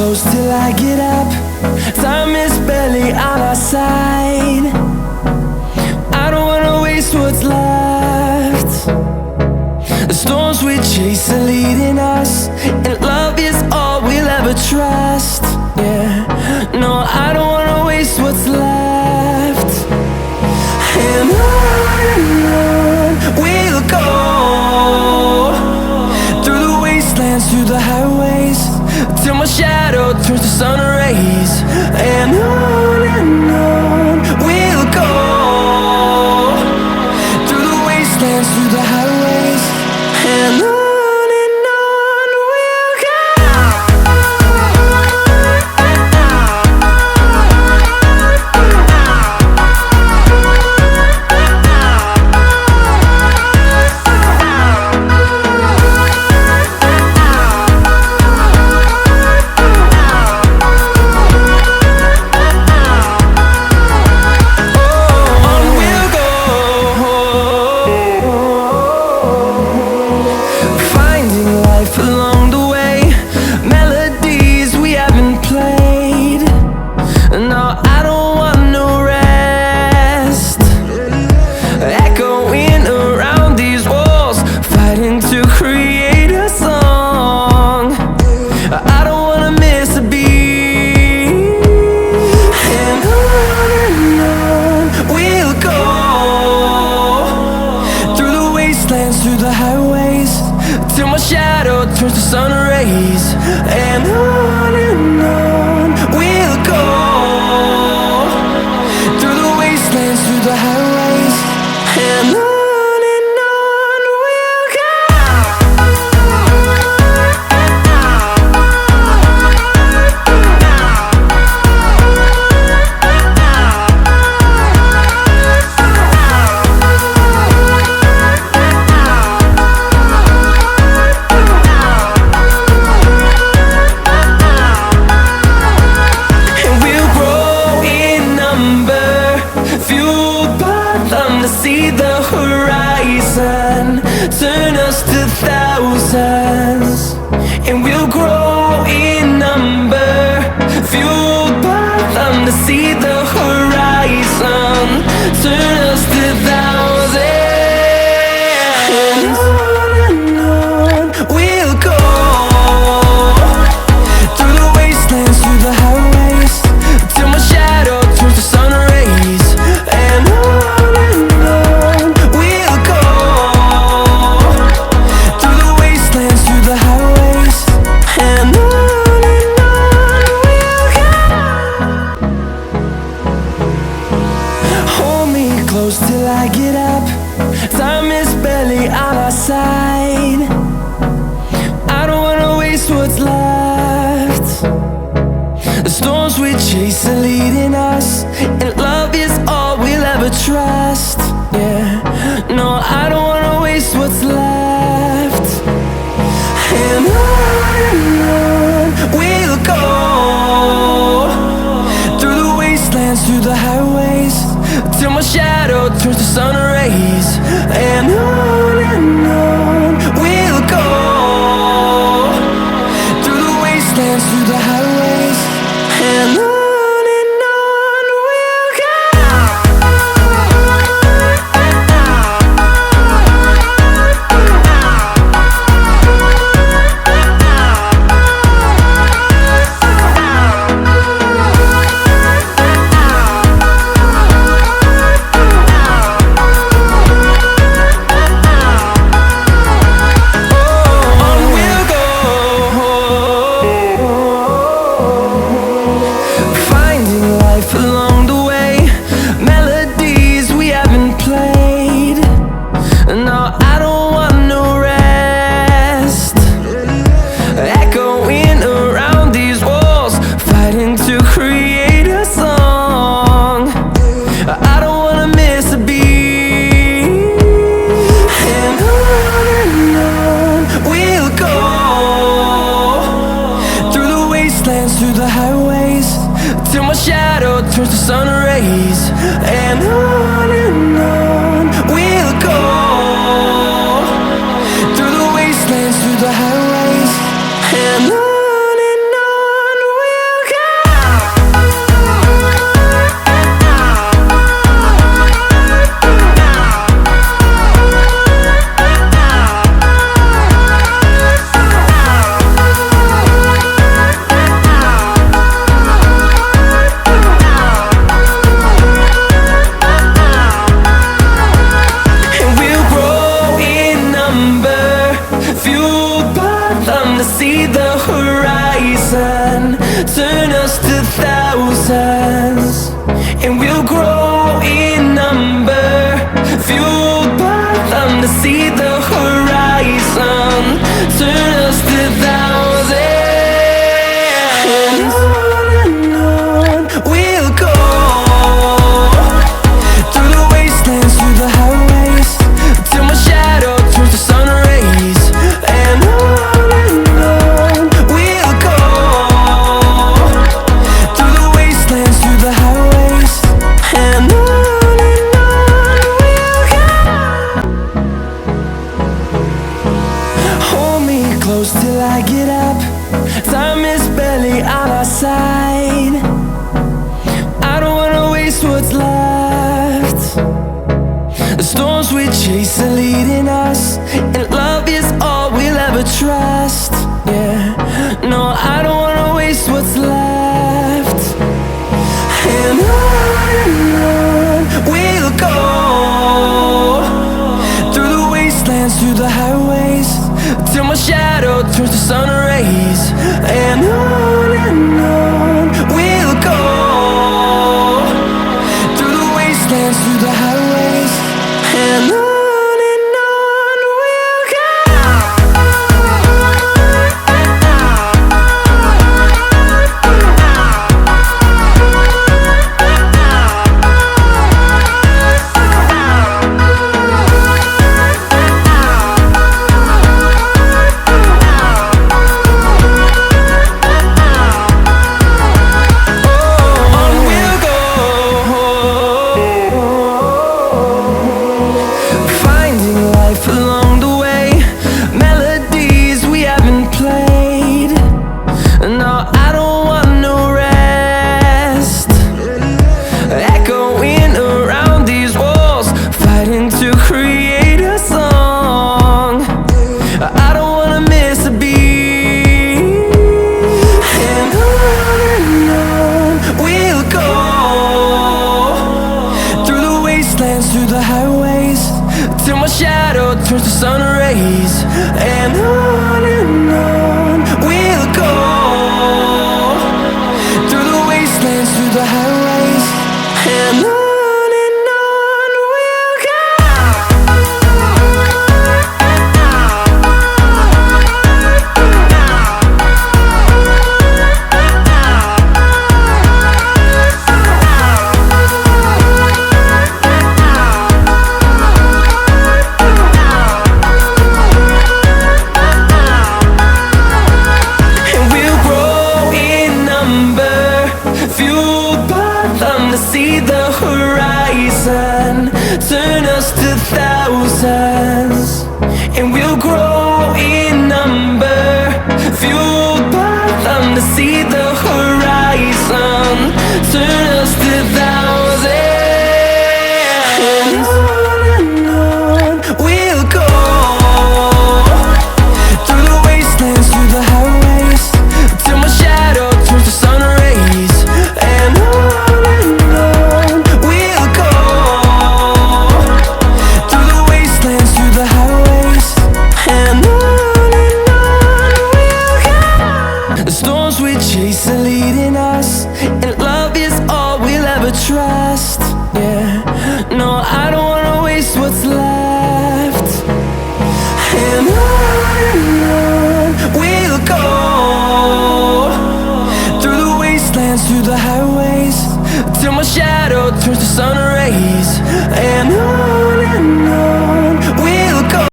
close till I get up. Time is barely on our side. I don't wanna waste what's left. The storms we chase are leading us, and love is all we'll ever trust. Yeah, no, I don't wanna waste what's left. And on we'll go, through the wastelands, through the highways, till my shadow turns to sun rays. And on we'll go, through the wastelands, through the highways, and on we'll go. Along the way, melodies we haven't played. No, I don't want no rest. Echoing around these walls, fighting to create a song. I don't wanna miss a beat. And on we'll go, through the wastelands, through the highways, till my shadow turns to sun rays. And on we'll go, through the wastelands, through the highways, and on we'll go. See the horizon, turn us to thousands, and we'll grow in number, fueled by them to see the horizon, turn us to thousands. And on we'll go, through the wastelands, through the highways, till my shadow turns to sun rays. And close till I get up. Time is barely on our side. I don't wanna waste what's left. The storms we chase are leading us, and love is all we'll ever trust. Yeah, no, I don't wanna waste what's left. And on we'll go, through the wastelands, through the highways, till my shadow turns to sun rays. And on we'll go, through the wastelands, through the highways, and on we'll go. Along the way, melodies we haven't played. No, I don't want no rest. Echoing around these walls, fighting to create a song. I don't wanna miss a beat. And on we'll go, through the wastelands, through the highways, till my shadow turns to sun rays. And on we'll go, through the wastelands, through the highways, and on we'll go. them to see the horizon. Turn us to thousands, and we'll grow in number. Fueled by them to see the horizon. Turn us to thousands, and on we'll go. Through the wastelands, through the highways, till my shadow turns to sun rays. And on we'll go. Through the wastelands, through the highways, and on we'll go. Hold me close till I get up. Time is barely on our side. I don't wanna waste what's left. The storms we chase are leading us, and love is all we'll ever trust. Yeah, no, I don't wanna waste what's left. And on we'll go. Through the wastelands, through the highways, till my shadow turns to sun rays. And on we'll go. Through the wastelands, through the highways, and on we'll go. Along the way, melodies we haven't played. No, I don't want no rest. Echoing around these walls, fighting to create a song. I don't wanna miss a beat. And on we'll go. Through the wastelands, through the highways, till my shadow turns to sun rays. And on we'll go. Through the wastelands, through the highways, and on we'll go. See the horizon, turn us to thousands, and we'll grow in number. Fueled by them to see the horizon, turn us to thousands, and on we'll go. Through the wastelands, through the highways, till my shadow turns to sun rays. And chase are leading us, and love is all we'll ever trust. Yeah, no, I don't wanna waste what's left. And on we'll go. Through the wastelands, through the highways, till my shadow turns to sun